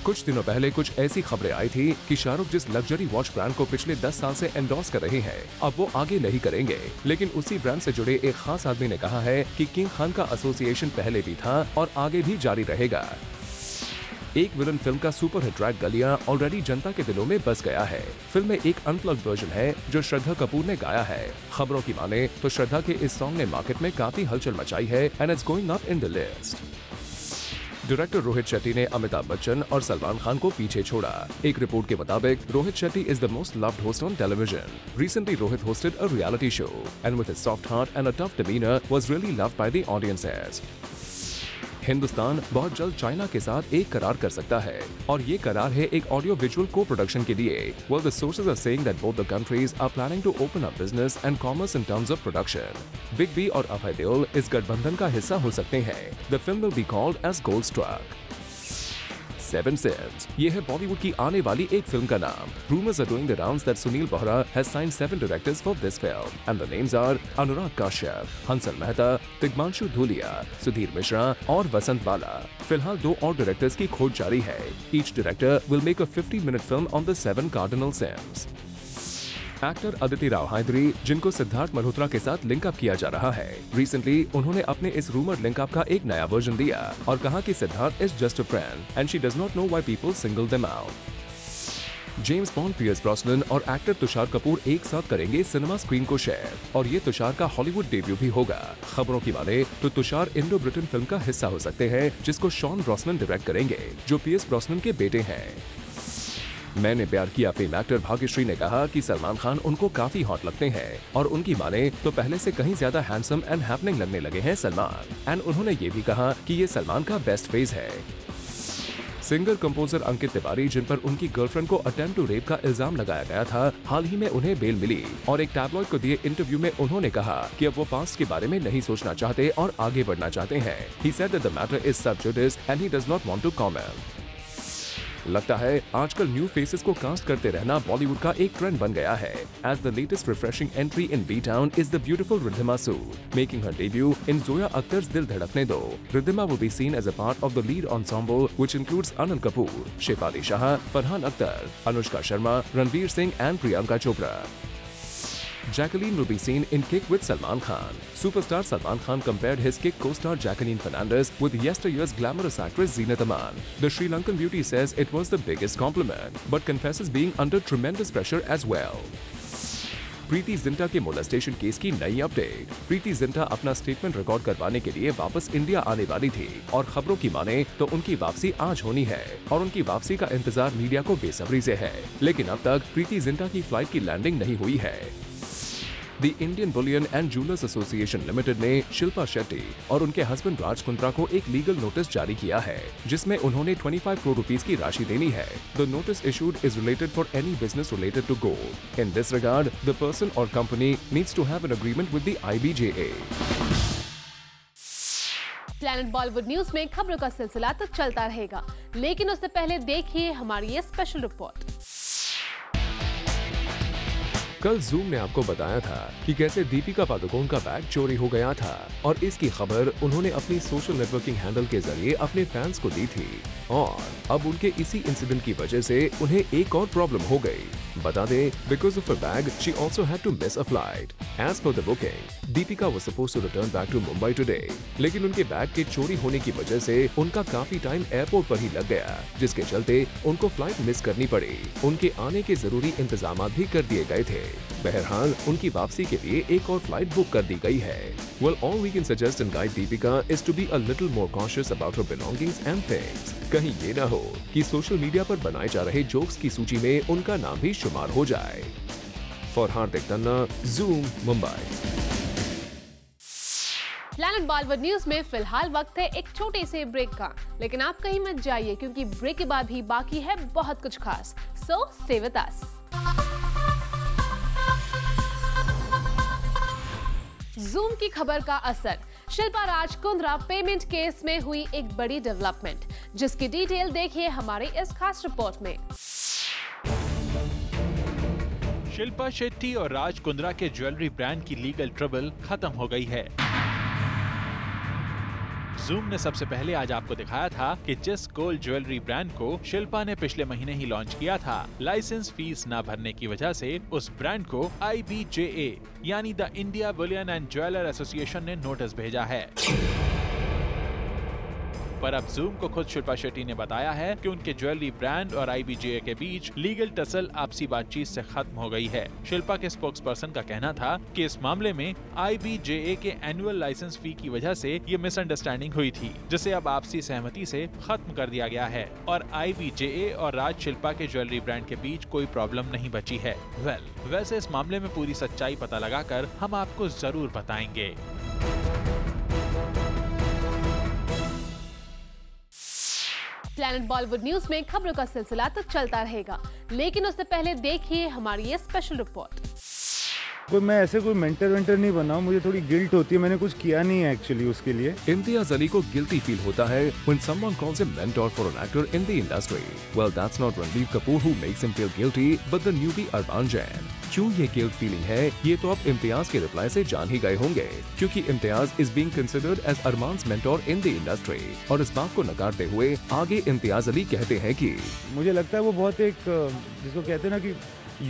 कुछ दिनों पहले कुछ ऐसी खबरें आई थी कि शाहरुख जिस लग्जरी वॉच ब्रांड को पिछले 10 साल से एंडोर्स कर रहे हैं, अब वो आगे नहीं करेंगे। लेकिन उसी ब्रांड से जुड़े एक खास आदमी ने कहा है कि किंग खान का एसोसिएशन पहले भी था और आगे भी जारी रहेगा। एक विलन फिल्म का सुपरहिट ट्रैक गलियां ऑलरेडी जनता के दिलों में बस गया है। फिल्म में एक अनप्लग्ड वर्जन है जो श्रद्धा कपूर ने गाया है। खबरों की माने तो श्रद्धा के इस सॉन्ग ने मार्केट में काफी हलचल मचाई है and it's going up in the list. Director Rohit Shetty ने अमिताभ बच्चन और सलमान खान को पीछे छोड़ा। एक रिपोर्ट के मुताबिक Rohit Shetty is the most loved host on television. Recently Rohit hosted a reality show and with his soft heart and a tough demeanor was really loved by the audiences. Hindustan बहुत जल्द चाइना के साथ एक करार कर सकता है और ये करार है एक ऑडियो विजुअल को प्रोडक्शन के लिए। Well, the sources are saying that both the countries are planning to open up business and commerce in terms of production. Big B और अभय देओल इस गठबंधन का हिस्सा हो सकते हैं। The film will be called as Goldstruck. Seven Sins, ये है बॉलीवुड की आने वाली एक फिल्म का नाम। Rumors are doing the rounds that Sunil Bohra has signed 7 directors for this film, and the names are Anurag Kashyap, Hansal Mehta, Tigmanshu Dhulia, Sudhir Mishra और वसंत बाला। फिलहाल 2 और डायरेक्टर्स की खोज जारी है। Each director will make a 50-minute film on the 7 cardinal sins. Actor Aditi Rao Hydari, जिनको सिद्धार्थ मल्होत्रा के साथ लिंकअप किया जा रहा है, रिसेंटली उन्होंने अपने इस रूमर लिंकअप का एक नया वर्जन दिया और कहा कि Siddharth is just a friend and she does not know why people single them out. James bond, Pierce Brosnan और एक्टर तुषार कपूर एक साथ करेंगे सिनेमा स्क्रीन को शेयर और ये तुषार का हॉलीवुड डेब्यू भी होगा। खबरों की माने तो तुषार इंडो ब्रिटेन फिल्म का हिस्सा हो सकते हैं जिसको शॉन ब्रॉसनन डायरेक्ट करेंगे, जो पियर्स ब्रॉसनन के बेटे हैं। मैंने प्यार किया फेम एक्टर भाग्यश्री ने कहा कि सलमान खान उनको काफी हॉट लगते हैं और उनकी माने तो पहले से कहीं ज्यादा हैंडसम एंड हैपनिंग लगने लगे हैं सलमान। एंड उन्होंने ये भी कहा कि ये सलमान का बेस्ट फेज है। सिंगर कंपोजर अंकित तिवारी, जिन पर उनकी गर्लफ्रेंड को अटेम्प्ट टू रेप का इल्जाम लगाया गया था, हाल ही में उन्हें बेल मिली और एक टैबलॉइड को दिए इंटरव्यू में उन्होंने कहा कि अब वो पास्ट के बारे में नहीं सोचना चाहते और आगे बढ़ना चाहते हैं। He said that the matter is sub judice and he does not want to comment. लगता है आजकल न्यू फेसेस को कास्ट करते रहना बॉलीवुड का एक ट्रेंड बन गया है। As the latest refreshing entry in B-Town is the beautiful Riddhima Sood, making her debut in Zoya Akhtar's Dil Dhadakne Do. Riddhima will be seen as a part of the lead ensemble, which includes Anand Kapoor, Shefali Shah, Farhan Akhtar, Anushka Sharma, Ranveer Singh and Priyanka Chopra. Jacqueline will be seen in Kick with Salman Khan. Superstar Salman Khan compared his Kick co-star Jacqueline Fernandez with yesteryear's glamorous actress Zeenat Aman. The Sri Lankan beauty says it was the biggest compliment, but confesses being under tremendous pressure as well. Preity Zinta के molestation case की नई update. Preity Zinta अपना statement record करवाने के लिए वापस India आने वाली थी और खबरों की माने तो उनकी वापसी आज होनी है और उनकी वापसी का इंतजार मीडिया को बेसब्री से है। लेकिन अब तक प्रीति जिंटा की फ्लाइट की लैंडिंग नहीं हुई है। The Indian Boolean and jewellers association limited ने शिल्पा शेट्टी और उनके हस्बैंड राज कुंद्रा को एक लीगल नोटिस जारी किया है, जिसमें उन्होंने 25 करोड़ रुपीस की राशि देनी है। The notice issued is related for any business related to gold. In this regard, the person और company needs to have an agreement with the IBJA। Planet Bollywood news में खबरों का सिलसिला तो चलता रहेगा, लेकिन उससे पहले देखिए हमारी ये स्पेशल रिपोर्ट। कल जूम ने आपको बताया था कि कैसे दीपिका पादुकोण का बैग चोरी हो गया था और इसकी खबर उन्होंने अपनी सोशल नेटवर्किंग हैंडल के जरिए अपने फैंस को दी थी और अब उनके इसी इंसिडेंट की वजह से उन्हें एक और प्रॉब्लम हो गई। बता दें, because of a bag she also had to miss a flight. As per the booking, Deepika was supposed to return back to Mumbai today, लेकिन उनके बैग के चोरी होने की वजह से उनका काफी टाइम एयरपोर्ट पर ही लग गया, जिसके चलते उनको फ्लाइट मिस करनी पड़ी। उनके आने के जरूरी इंतजाम भी कर दिए गए थे। बहरहाल उनकी वापसी के लिए एक और फ्लाइट बुक कर दी गई है। Well, all we can suggest and guide Deepika is to be a little more cautious about her belongings and things. कहीं ये ना हो कि सोशल मीडिया पर बनाए जा रहे जोक्स की सूची में उनका नाम भी शुमार हो जाए। For Hardik Tanna, zoom, Mumbai. Planet Bollywood news में फिलहाल वक्त है एक छोटे से ब्रेक का, लेकिन आप कहीं मत जाइए क्योंकि ब्रेक के बाद भी बाकी है बहुत कुछ खास। So stay with us. Zoom की खबर का असर। शिल्पा राज कुंद्रा पेमेंट केस में हुई एक बड़ी डेवलपमेंट, जिसकी डिटेल देखिए हमारे इस खास रिपोर्ट में। शिल्पा शेट्टी और राज कुंद्रा के ज्वेलरी ब्रांड की लीगल ट्रबल खत्म हो गई है। जूम ने सबसे पहले आज आपको दिखाया था कि जिस गोल्ड ज्वेलरी ब्रांड को शिल्पा ने पिछले महीने ही लॉन्च किया था, लाइसेंस फीस न भरने की वजह से उस ब्रांड को IBJA यानी the India Boolean and jeweller association ने नोटिस भेजा है। पर अब जूम को खुद शिल्पा शेट्टी ने बताया है कि उनके ज्वेलरी ब्रांड और IBJA के बीच लीगल टसल आपसी बातचीत से खत्म हो गई है। शिल्पा के स्पोक्स पर्सन का कहना था कि इस मामले में IBJA के एनुअल लाइसेंस फी की वजह से ये मिसअंडरस्टैंडिंग हुई थी, जिसे अब आपसी सहमति से खत्म कर दिया गया है और IBJA और राज शिल्पा के ज्वेलरी ब्रांड के बीच कोई प्रॉब्लम नहीं बची है। वैसे इस मामले में पूरी सच्चाई पता लगाकर हम आपको जरूर बताएंगे। प्लैनेट बॉलीवुड न्यूज में खबरों का सिलसिला तो चलता रहेगा, लेकिन उससे पहले देखिए हमारी ये स्पेशल रिपोर्ट। मैं ऐसे कोई मेंटर नहीं बना हूं, मुझे थोड़ी गिल्ट होती है, मैंने कुछ किया नहीं है एक्चुअली उसके लिए। इम्तियाज अली को गिल्टी फील होता है when someone calls him mentor for an actor in the industry. Well, that's not Ranbir Kapoor who makes him feel guilty, but the newbie Arman Jain. क्यों ये गिल्ट फीलिंग है, ये तो आप इम्तियाज के रिप्लाई से जान ही गए होंगे, क्योंकि Imtiaz is being considered as Armaan's mentor in the industry. और इस बात को नकारते हुए आगे इम्तियाज अली कहते हैं कि मुझे लगता है वो बहुत एक जिसको कहते हैं ना कि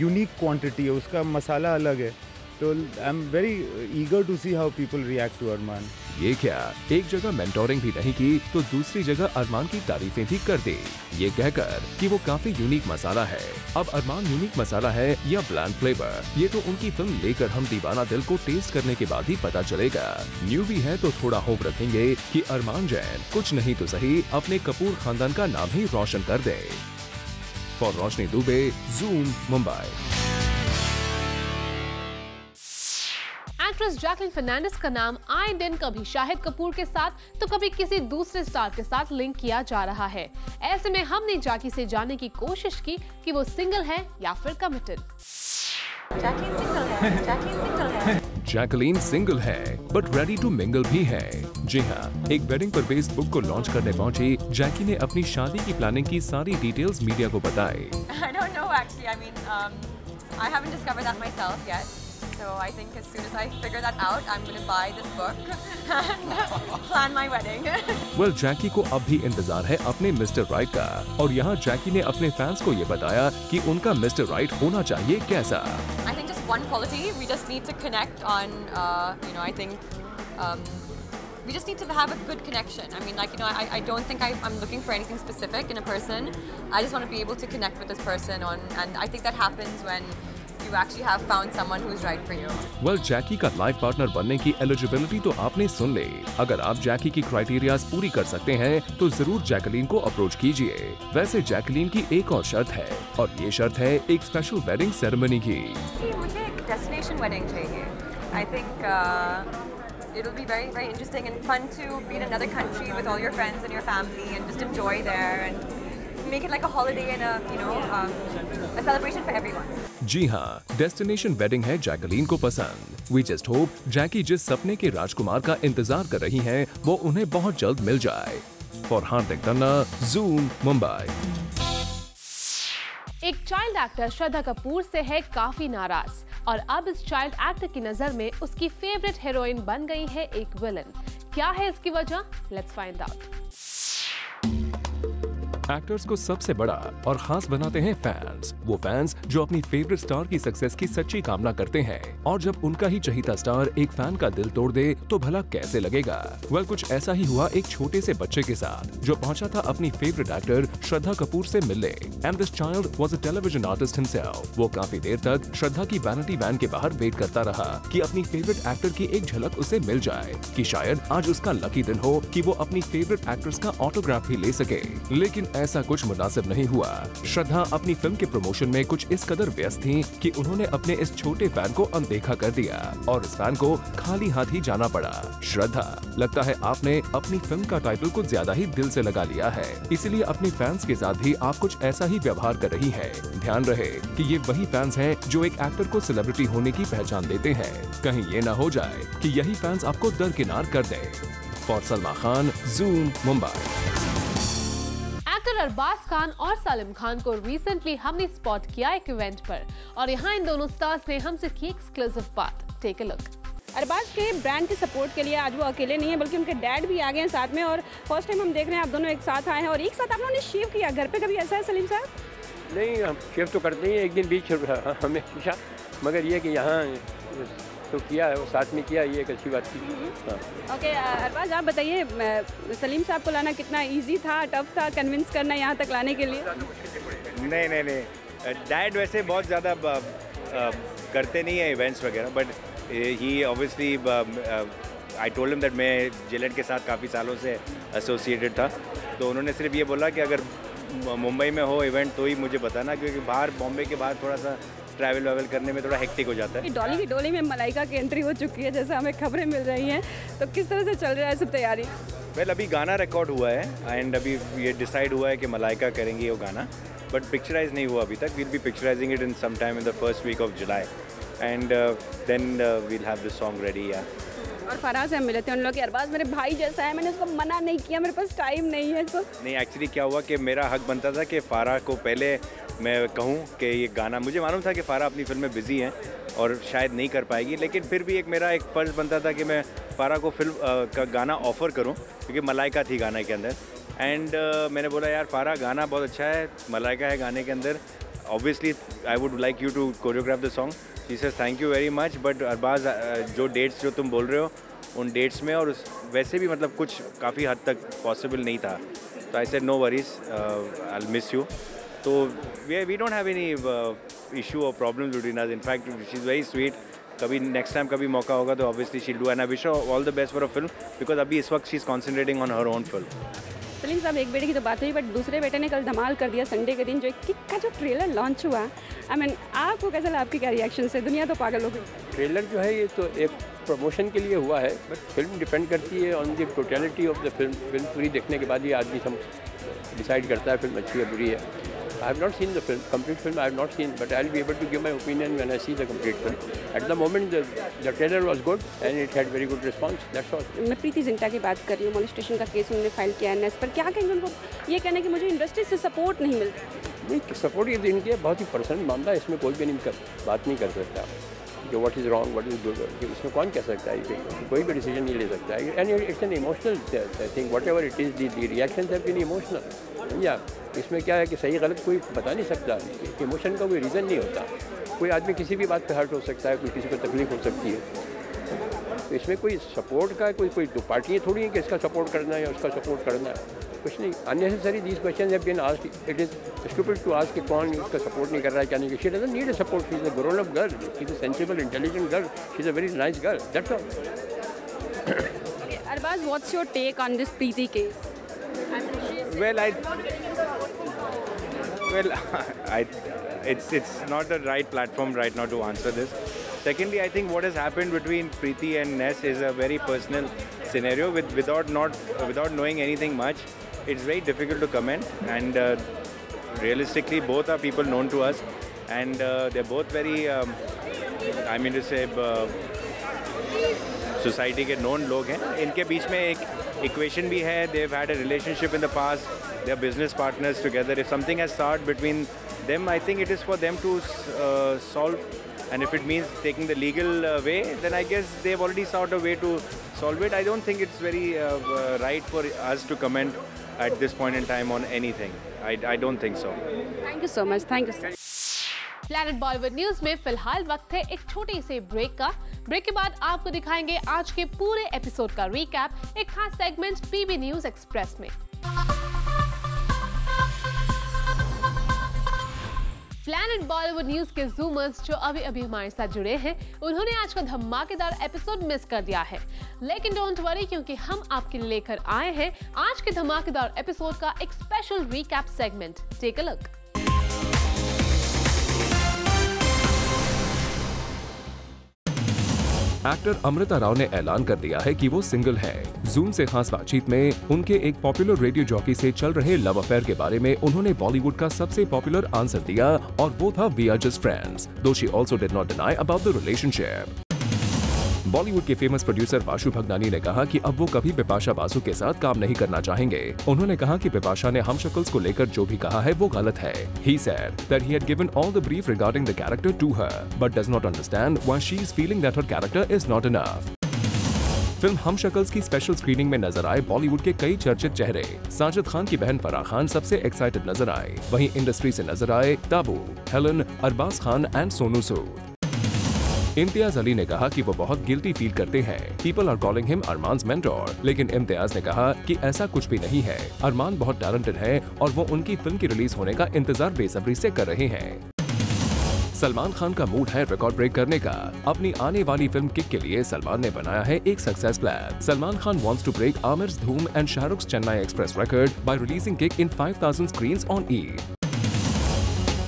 यूनिक क्वांटिटी है, उसका मसाला अलग है, तो I am very eager to see how people react to Armaan. ये क्या, एक जगह मेंटोरिंग भी नहीं की तो दूसरी जगह अरमान की तारीफें भी कर दी, ये कहकर कि वो काफी यूनिक मसाला है। अब अरमान यूनिक मसाला है या ब्लैंड फ्लेवर, ये तो उनकी फिल्म लेकर हम दीवाना दिल को टेस्ट करने के बाद ही पता चलेगा। न्यूबी है तो थोड़ा होप रखेंगे कि अरमान जैन कुछ नहीं तो सही अपने कपूर खानदान का नाम ही रोशन कर दे। For Roshni Dubey, Zoom, Mumbai. Actress Jacqueline Fernandez का नाम आए दिन कभी शाहिद कपूर के साथ तो कभी किसी दूसरे स्टार के साथ लिंक किया जा रहा है। ऐसे में हमने जैकी से जानने की कोशिश की कि वो सिंगल है या फिर कमिटेड। जैकलीन सिंगल है बट रेडी टू मिंगल भी है। जी हाँ, एक वेडिंग पर बेस्ड बुक को लॉन्च करने पहुंची जैकी ने अपनी शादी की प्लानिंग की सारी डिटेल्स मीडिया को बताई। I don't know actually. I mean, I haven't discovered that myself yet. So I think as soon as I figure that out, I'm going to buy this book and plan my wedding. Well, जैकी को अब भी इंतजार है अपने mister right का, और यहाँ जैकी ने अपने फैंस को ये बताया कि उनका मिस्टर राइट होना चाहिए कैसा। I think just one quality. We just need to connect on, you know, I think we just need to have a good connection. I mean, like, you know, I don't think I'm looking for anything specific in a person. I just want to be able to connect with this person and I think that happens when you actually have found someone who's right for you. Well, जैकी का life partner बनने की eligibility तो आपने सुन ली। अगर आप जैकी की criterias पूरी कर सकते हैं तो जरूर जैकलीन को अप्रोच कीजिए। वैसे जैकलीन की एक और शर्त है और ये शर्त है एक स्पेशल वेडिंग सेरेमनी की। मुझे एक डेस्टिनेशन वेडिंग चाहिए। I think it'll be very, very interesting and fun to be in another country with all your friends and your family and just enjoy there and make it like a holiday and a, you know, a celebration for everyone. जी हाँ, destination wedding है Jacqueline को पसंद। We just hope जैकी जिस सपने के राजकुमार का इंतजार कर रही हैं, वो उन्हें बहुत जल्द मिल जाए। For Hardik Tanna, zoom, Mumbai. एक चाइल्ड एक्टर श्रद्धा कपूर से है काफी नाराज और अब इस चाइल्ड एक्टर की नजर में उसकी फेवरेट हीरोइन बन गई है एक विलन। क्या है इसकी वजह? Let's find out. एक्टर्स को सबसे बड़ा और खास बनाते हैं फैंस। वो फैंस जो अपनी फेवरेट स्टार की सक्सेस की सच्ची कामना करते हैं और जब उनका ही चहीता स्टार एक फैन का दिल तोड़ दे तो भला कैसे लगेगा। वेल, कुछ ऐसा ही हुआ एक छोटे से बच्चे के साथ जो पहुंचा था अपनी फेवरेट एक्टर श्रद्धा कपूर से मिलने। And this child was a television artist himself. वो काफी देर तक श्रद्धा की वैनिटी वैन के बाहर वेट करता रहा कि अपनी फेवरेट एक्टर की एक झलक उसे मिल जाए, कि शायद आज उसका लकी दिन हो कि वो अपनी फेवरेट एक्ट्रेस का ऑटोग्राफ भी ले सके। लेकिन ऐसा कुछ मुनासिब नहीं हुआ। श्रद्धा अपनी फिल्म के प्रमोशन में कुछ इस कदर व्यस्त थी कि उन्होंने अपने इस छोटे फैन को अनदेखा कर दिया और इस फैन को खाली हाथ ही जाना पड़ा। श्रद्धा, लगता है आपने अपनी फिल्म का टाइटल कुछ ज्यादा ही दिल से लगा लिया है, इसीलिए अपने फैंस के साथ भी आप कुछ ऐसा ही व्यवहार कर रही है। ध्यान रहे कि ये वही फैंस हैं जो एक एक्टर को सेलिब्रिटी होने की पहचान देते हैं। कहीं ये न हो जाए कि यही फैंस आपको दरकिनार कर दे। For Salman Khan, Zoom, Mumbai. Actor Arbaaz Khan और सलीम खान को रिसेंटली हमने स्पॉट किया एक इवेंट पर और यहाँ इन दोनों स्टार्स ने हमसे की एक्सक्लूसिव बात। Take a look. अरबाज के ब्रांड के सपोर्ट के लिए आज वो अकेले नहीं है बल्कि उनके डैड भी आ गए हैं साथ में और फर्स्ट टाइम हम देख रहे हैं आप दोनों एक साथ आए हैं और एक साथ आप लोगों ने शेव किया। घर पे कभी ऐसा है सलीम साहब? नहीं, हम शेव तो करते ही एक दिन बीच हमेशा, मगर ये कि यहाँ तो किया है, वो साथ में किया, ये एक अच्छी बात थी। ओके, अरबाज आप बताइए सलीम साहब को लाना कितना इजी था, टफ था कन्विंस करना यहाँ तक लाने के लिए? नहीं, डैड वैसे बहुत ज़्यादा करते नहीं है इवेंट्स वगैरह, but he obviously I told him that मैं जिलेट के साथ काफ़ी सालों से एसोसिएटेड था, तो उन्होंने सिर्फ ये बोला कि अगर मुंबई में हो इवेंट तो ही मुझे बताना, क्योंकि बाहर बॉम्बे के बाद थोड़ा सा ट्रैवल वावल करने में थोड़ा हेक्टिक हो जाता है। डॉली की डोली में मलाइका की एंट्री हो चुकी है जैसा हमें खबरें मिल रही हैं, तो किस तरह से चल रहा है सब तैयारी? वेल, अभी गाना रिकॉर्ड हुआ है एंड अभी ये डिसाइड हुआ है कि मलाइका करेंगी वो गाना, बट पिक्चराइज नहीं हुआ अभी तक। We'll be picturising it in some time in the first week of July and then we'll have this song ready. या और फराज से हम मिले थे, उन लोग के अरबाज मेरे भाई जैसा है, मैंने उसको मना नहीं किया, मेरे पास टाइम नहीं है। तो नहीं, एक्चुअली क्या हुआ कि मेरा हक बनता था कि फ़ारा को पहले मैं कहूँ कि ये गाना, मुझे मालूम था कि फ़ारा अपनी फिल्म में बिज़ी हैं और शायद नहीं कर पाएगी, लेकिन फिर भी मेरा एक फ़र्ज़ बनता था कि मैं फ़ारा को फिल्म का गाना ऑफ़र करूँ, क्योंकि मलाइका थी गाने के अंदर। एंड मैंने बोला यार फ़ारा गाना बहुत अच्छा है, मलाइका है गाने के अंदर, obviously I would like you to choreograph the song. She said thank you very much, but Arbaaz जो डेट्स जो तुम बोल रहे हो उन डेट्स में और वैसे भी मतलब कुछ काफ़ी हद तक पॉसिबल नहीं था, तो I said no worries, I will miss you. तो we don't have any issue और problem between us, in fact she is very sweet. कभी नेक्स्ट टाइम कभी मौका होगा तो obviously she do, and I wish her all the best for a film, because अभी इस वक्त she is concentrating on her own film. Salim साहब, एक बेटे की तो बात हुई, बट दूसरे बेटे ने कल धमाल कर दिया संडे के दिन, जो किक का जो ट्रेलर लॉन्च हुआ, आई मीन आपको कैसा लगा, आपकी क्या रिएक्शन से? दुनिया तो पागल हो गई। ट्रेलर जो है ये तो एक प्रमोशन के लिए हुआ है, बट फिल्म डिपेंड करती है on the totality of the film. Film पूरी देखने के बाद ही आदमी सब डिसाइड करता है फिल्म अच्छी है बुरी है। I have not seen the film, complete film I have not seen, but I'll be able to give my opinion when I see the complete film. At the moment the trailer was good and it had very good response, that's all. मैं प्रीति जिंटा की बात कर रही हूँ, molestation का case उन्होंने file किया है, पर क्या कहेंगे उनको? ये कहना है कि मुझे इंडस्ट्री से सपोर्ट नहीं मिलता। नहीं, सपोर्ट ये इनके बहुत ही पर्सनल मामला है, इसमें कोई भी नहीं बात नहीं कर सकता कि what is wrong what is good, इसमें कौन कह सकता है, कोई भी डिसीजन नहीं ले सकता है। And it's an emotional thing, whatever it is, the reactions have been emotional. या इसमें क्या है कि सही गलत कोई बता नहीं सकता, इमोशन का कोई रीज़न नहीं होता। कोई आदमी किसी भी बात पे हर्ट हो सकता है, कोई किसी को तकलीफ हो सकती है। तो इसमें कोई सपोर्ट का कोई दो पार्टियाँ थोड़ी हैं कि इसका सपोर्ट करना है या उसका सपोर्ट करना है, कुछ नहीं। Unnecessary these question have been asked, it is stupid to ask कि कौन इसका सपोर्ट नहीं कर रहा है, क्या नहीं। She doesn't need a support, she is a grown up girl, she is a sensible intelligent girl, she is a very nice girl, that's all. Arbaz, what's your take on this Preeti case? It's not the right platform right now to answer this. Secondly, I think what has happened between Preeti and Ness is a very personal scenario. Without knowing anything much, it's very difficult to comment. And realistically, both are people known to us, and they're both very, society के known लोग हैं। इनके बीच में एक equation भी है, they have had a relationship in the past, they are business partners together. If something has start between them, I think it is for them to solve, and if it means taking the legal way, then I guess they have already sort a way to solve it. I don't think it's very right for us to comment at this point in time on anything. I don't think so. Thank you so much. Thank you. Planet Bollywood news में फिलहाल वक्त है एक छोटे से break का। Break के बाद आपको दिखाएंगे आज के पूरे एपिसोड का रिकैप, एक खास सेगमेंट पीबी न्यूज एक्सप्रेस में। प्लैनेट बॉलीवुड न्यूज के जूमर्स जो अभी हमारे साथ जुड़े हैं, उन्होंने आज का धमाकेदार एपिसोड मिस कर दिया है, लेकिन डोंट वरी, क्योंकि हम आपके लिए लेकर आए हैं आज के धमाकेदार एपिसोड का एक special recap segment. Take a look. Actor Amrita Rao ने ऐलान कर दिया है कि वो सिंगल हैं। जूम से खास बातचीत में उनके एक पॉपुलर रेडियो जॉकी से चल रहे लव अफेयर के बारे में उन्होंने बॉलीवुड का सबसे पॉपुलर आंसर दिया, और वो था वी आर जस्ट फ्रेंड्स, दो she also did not deny about the relationship. Bollywood के फेमस प्रोड्यूसर वाशु भगनानी ने कहा कि अब वो कभी बिपाशा बासु के साथ काम नहीं करना चाहेंगे। उन्होंने कहा कि बिपाशा ने हम शक्ल्स को लेकर जो भी कहा है वो गलत है। He said that he had given all the brief regarding the character to her, but does not understand why she is feeling that her character is not enough. Film हम शक्ल्स की स्पेशल स्क्रीनिंग में नजर आए बॉलीवुड के कई चर्चित चेहरे। साजिद खान की बहन फराह खान सबसे एक्साइटेड नजर आए। वहीं इंडस्ट्री से नजर आए ताबू, हेलन, अरबाज खान एंड सोनू सूद। इम्तियाज अली ने कहा कि वो बहुत गिल्टी फील करते हैं। People are calling him Armaan's mentor, लेकिन इम्तियाज ने कहा कि ऐसा कुछ भी नहीं है। अरमान बहुत टैलेंटेड है और वो उनकी फिल्म की रिलीज होने का इंतजार बेसब्री से कर रहे हैं। सलमान खान का मूड है रिकॉर्ड ब्रेक करने का। अपनी आने वाली फिल्म किक के लिए सलमान ने बनाया है एक success plan. Salman Khan wants to break Aamir's Dhoom and Shahrukh's Chennai Express record by releasing Kick in 5,000 screens on Eid.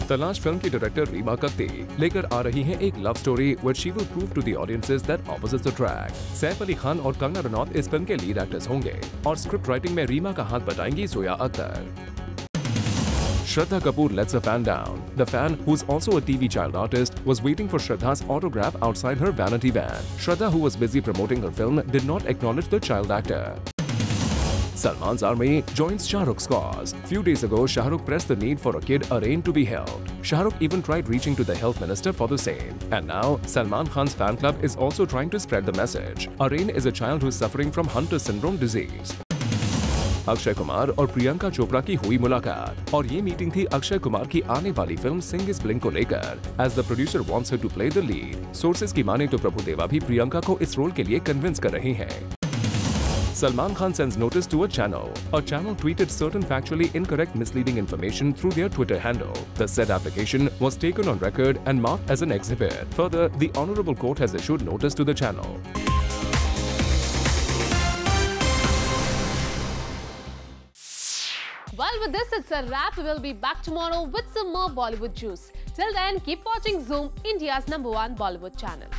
तलाश फिल्म की डायरेक्टर रीमा कत्ती लेकर आ रही हैं एक love story which she will prove to the audiences that opposites attract. Saif Ali Khan और कंगना रनौत इस फिल्म के लीड एक्टर्स होंगे और स्क्रिप्ट राइटिंग में रीमा का हाथ बटाएंगी Zoya Akhtar. Shraddha Kapoor lets a fan down. The fan, who's also a TV child artist, was waiting for Shraddha's autograph outside her vanity van. Shraddha, who was busy promoting her film, did not acknowledge the child actor. Salman's army joins Shah Rukh's cause. Few days ago, Shah Rukh pressed the need for a kid Arain to be held. Shah Rukh even tried reaching to the health minister for the same. And now, Salman Khan's fan club is also trying to spread the message. Arain is a child who is suffering from Hunter syndrome disease. Akshay Kumar और प्रियंका चोपड़ा की हुई मुलाकात, और ये meeting थी अक्षय कुमार की आने वाली फिल्म सिंग इज ब्लिंक को लेकर, as the producer wants her to play the lead. Sources की माने तो प्रभु देवा भी प्रियंका को इस रोल के लिए कन्विंस कर रहे हैं। Salman Khan sends notice to a channel. A channel tweeted certain factually incorrect misleading information through their Twitter handle. The said application was taken on record and marked as an exhibit. Further, the Honorable Court has issued notice to the channel. Well, with this, it's a wrap. We will be back tomorrow with some more Bollywood juice. Till then, keep watching Zoom, India's #1 Bollywood channel.